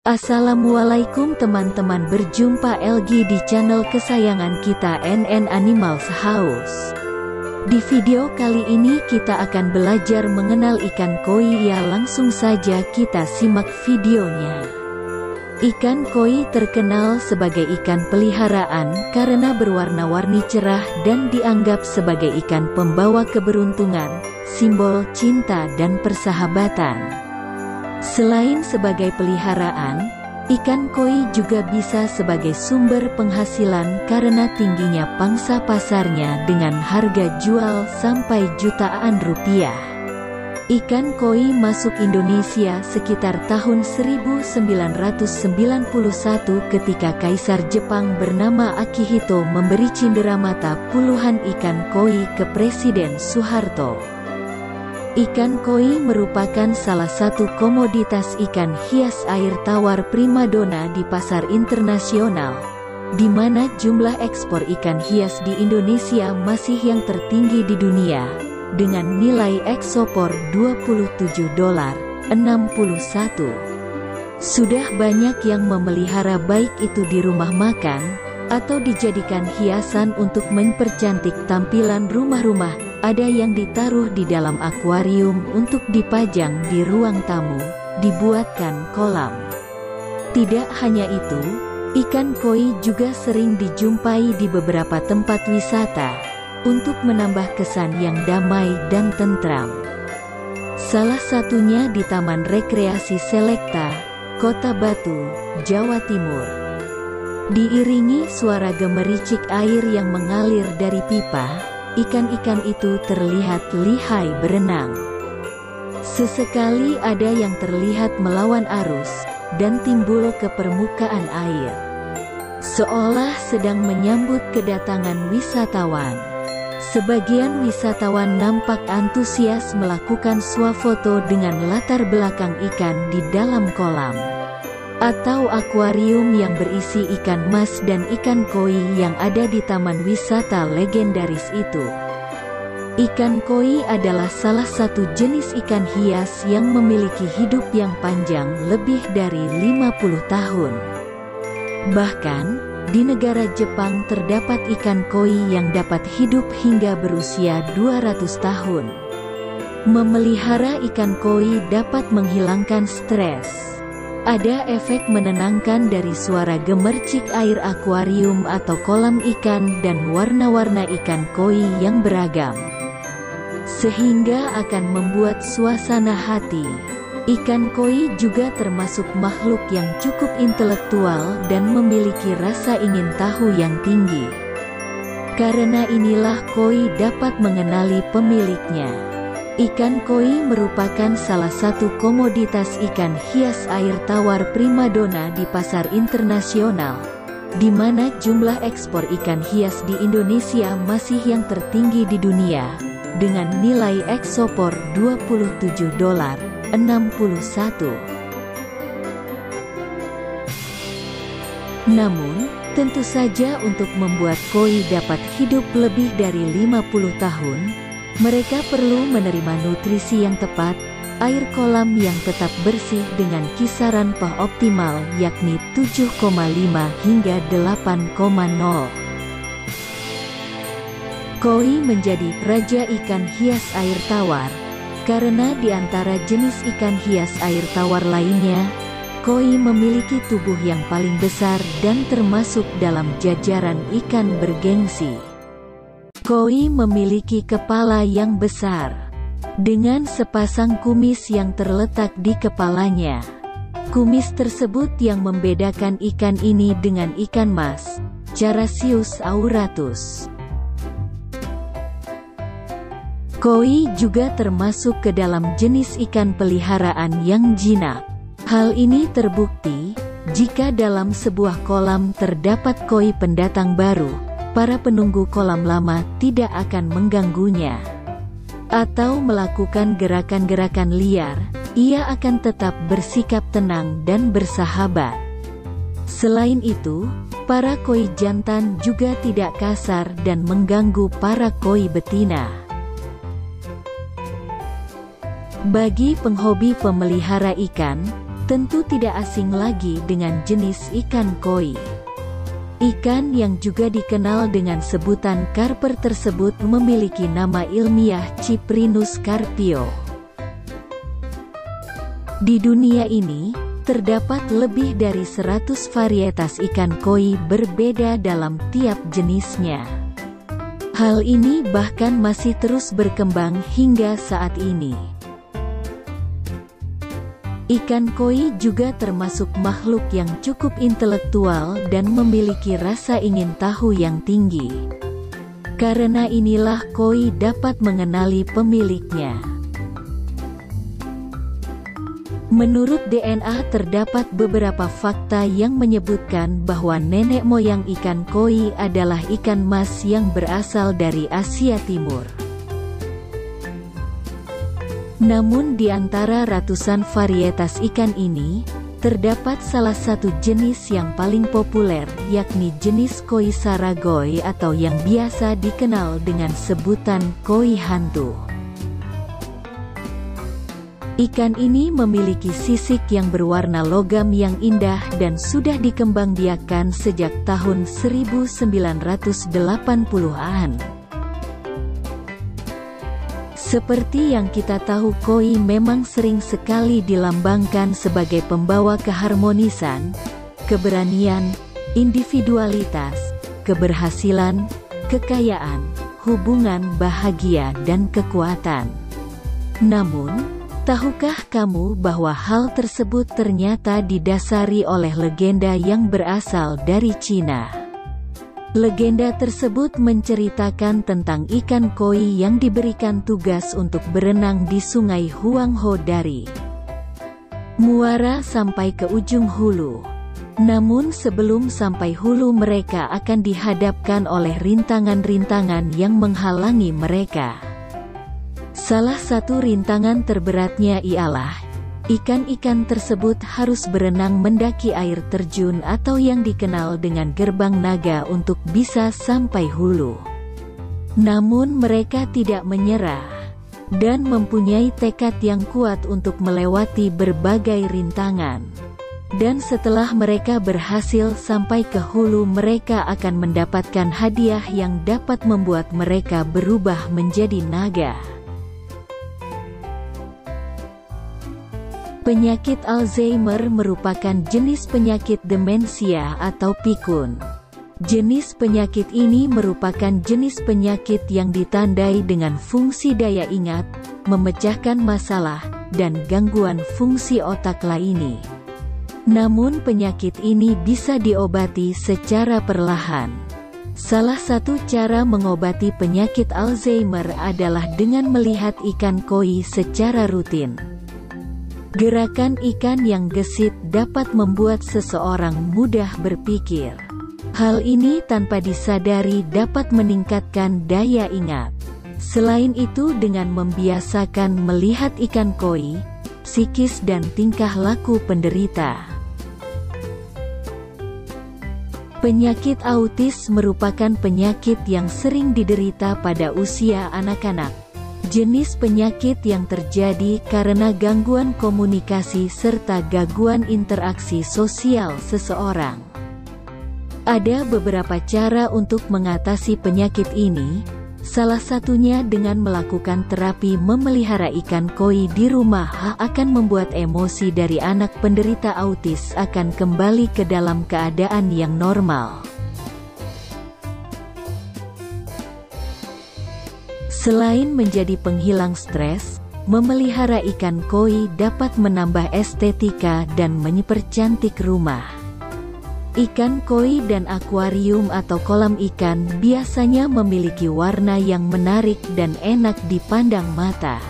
Assalamualaikum teman-teman, berjumpa lagi di channel kesayangan kita NN Animals House. Di video kali ini kita akan belajar mengenal ikan koi. Ya, langsung saja kita simak videonya. Ikan koi terkenal sebagai ikan peliharaan karena berwarna-warni cerah dan dianggap sebagai ikan pembawa keberuntungan, simbol cinta dan persahabatan. Selain sebagai peliharaan, ikan koi juga bisa sebagai sumber penghasilan karena tingginya pangsa pasarnya dengan harga jual sampai jutaan rupiah. Ikan koi masuk Indonesia sekitar tahun 1991 ketika Kaisar Jepang bernama Akihito memberi cenderamata puluhan ikan koi ke Presiden Soeharto. Ikan koi merupakan salah satu komoditas ikan hias air tawar primadona di pasar internasional, di mana jumlah ekspor ikan hias di Indonesia masih yang tertinggi di dunia, dengan nilai ekspor $27.61. Sudah banyak yang memelihara, baik itu di rumah makan, atau dijadikan hiasan untuk mempercantik tampilan rumah-rumah. Ada yang ditaruh di dalam akuarium untuk dipajang di ruang tamu, dibuatkan kolam. Tidak hanya itu, ikan koi juga sering dijumpai di beberapa tempat wisata, untuk menambah kesan yang damai dan tentram. Salah satunya di Taman Rekreasi Selekta, Kota Batu, Jawa Timur. Diiringi suara gemericik air yang mengalir dari pipa, ikan-ikan itu terlihat lihai berenang. Sesekali ada yang terlihat melawan arus, dan timbul ke permukaan air, seolah sedang menyambut kedatangan wisatawan. Sebagian wisatawan nampak antusias melakukan swafoto dengan latar belakang ikan di dalam kolam atau akuarium yang berisi ikan mas dan ikan koi yang ada di taman wisata legendaris itu. Ikan koi adalah salah satu jenis ikan hias yang memiliki hidup yang panjang lebih dari 50 tahun. Bahkan, di negara Jepang terdapat ikan koi yang dapat hidup hingga berusia 200 tahun. Memelihara ikan koi dapat menghilangkan stres. Ada efek menenangkan dari suara gemercik air akuarium atau kolam ikan dan warna-warna ikan koi yang beragam, sehingga akan membuat suasana hati. Ikan koi juga termasuk makhluk yang cukup intelektual dan memiliki rasa ingin tahu yang tinggi. Karena inilah koi dapat mengenali pemiliknya. Ikan koi merupakan salah satu komoditas ikan hias air tawar primadona di pasar internasional, di mana jumlah ekspor ikan hias di Indonesia masih yang tertinggi di dunia, dengan nilai ekspor $27.61. Namun, tentu saja untuk membuat koi dapat hidup lebih dari 50 tahun, mereka perlu menerima nutrisi yang tepat, air kolam yang tetap bersih dengan kisaran pH optimal yakni 7,5 hingga 8,0. Koi menjadi raja ikan hias air tawar, karena di antara jenis ikan hias air tawar lainnya, koi memiliki tubuh yang paling besar dan termasuk dalam jajaran ikan bergengsi. Koi memiliki kepala yang besar, dengan sepasang kumis yang terletak di kepalanya. Kumis tersebut yang membedakan ikan ini dengan ikan mas, Carassius auratus. Koi juga termasuk ke dalam jenis ikan peliharaan yang jinak. Hal ini terbukti, jika dalam sebuah kolam terdapat koi pendatang baru, para penunggu kolam lama tidak akan mengganggunya atau melakukan gerakan-gerakan liar. Ia akan tetap bersikap tenang dan bersahabat. Selain itu, para koi jantan juga tidak kasar dan mengganggu para koi betina. Bagi penghobi pemelihara ikan, tentu tidak asing lagi dengan jenis ikan koi. Ikan yang juga dikenal dengan sebutan karper tersebut memiliki nama ilmiah Cyprinus carpio. Di dunia ini, terdapat lebih dari 100 varietas ikan koi berbeda dalam tiap jenisnya. Hal ini bahkan masih terus berkembang hingga saat ini. Ikan koi juga termasuk makhluk yang cukup intelektual dan memiliki rasa ingin tahu yang tinggi. Karena inilah koi dapat mengenali pemiliknya. Menurut DNA terdapat beberapa fakta yang menyebutkan bahwa nenek moyang ikan koi adalah ikan mas yang berasal dari Asia Timur. Namun di antara ratusan varietas ikan ini, terdapat salah satu jenis yang paling populer, yakni jenis koi saragoi atau yang biasa dikenal dengan sebutan koi hantu. Ikan ini memiliki sisik yang berwarna logam yang indah dan sudah dikembangbiakkan sejak tahun 1980-an. Seperti yang kita tahu, koi memang sering sekali dilambangkan sebagai pembawa keharmonisan, keberanian, individualitas, keberhasilan, kekayaan, hubungan bahagia dan kekuatan. Namun, tahukah kamu bahwa hal tersebut ternyata didasari oleh legenda yang berasal dari Cina? Legenda tersebut menceritakan tentang ikan koi yang diberikan tugas untuk berenang di sungai Huanghe dari muara sampai ke ujung hulu. Namun sebelum sampai hulu mereka akan dihadapkan oleh rintangan-rintangan yang menghalangi mereka. Salah satu rintangan terberatnya ialah ikan-ikan tersebut harus berenang mendaki air terjun atau yang dikenal dengan gerbang naga untuk bisa sampai hulu. Namun mereka tidak menyerah dan mempunyai tekad yang kuat untuk melewati berbagai rintangan. Dan setelah mereka berhasil sampai ke hulu, mereka akan mendapatkan hadiah yang dapat membuat mereka berubah menjadi naga. Penyakit Alzheimer merupakan jenis penyakit demensia atau pikun. Jenis penyakit ini merupakan jenis penyakit yang ditandai dengan fungsi daya ingat, memecahkan masalah, dan gangguan fungsi otak lainnya. Namun penyakit ini bisa diobati secara perlahan. Salah satu cara mengobati penyakit Alzheimer adalah dengan melihat ikan koi secara rutin. Gerakan ikan yang gesit dapat membuat seseorang mudah berpikir. Hal ini tanpa disadari dapat meningkatkan daya ingat. Selain itu, dengan membiasakan melihat ikan koi, psikis dan tingkah laku penderita penyakit autis merupakan penyakit yang sering diderita pada usia anak-anak. Jenis penyakit yang terjadi karena gangguan komunikasi serta gangguan interaksi sosial seseorang. Ada beberapa cara untuk mengatasi penyakit ini, salah satunya dengan melakukan terapi memelihara ikan koi di rumah akan membuat emosi dari anak penderita autis akan kembali ke dalam keadaan yang normal. Selain menjadi penghilang stres, memelihara ikan koi dapat menambah estetika dan mempercantik rumah. Ikan koi dan akuarium atau kolam ikan biasanya memiliki warna yang menarik dan enak dipandang mata.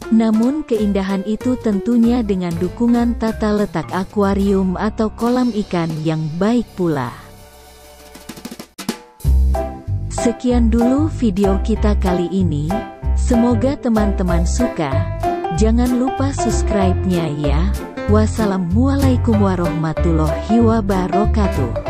Namun keindahan itu tentunya dengan dukungan tata letak akuarium atau kolam ikan yang baik pula. Sekian dulu video kita kali ini, semoga teman-teman suka. Jangan lupa subscribe-nya ya. Wassalamualaikum warahmatullahi wabarakatuh.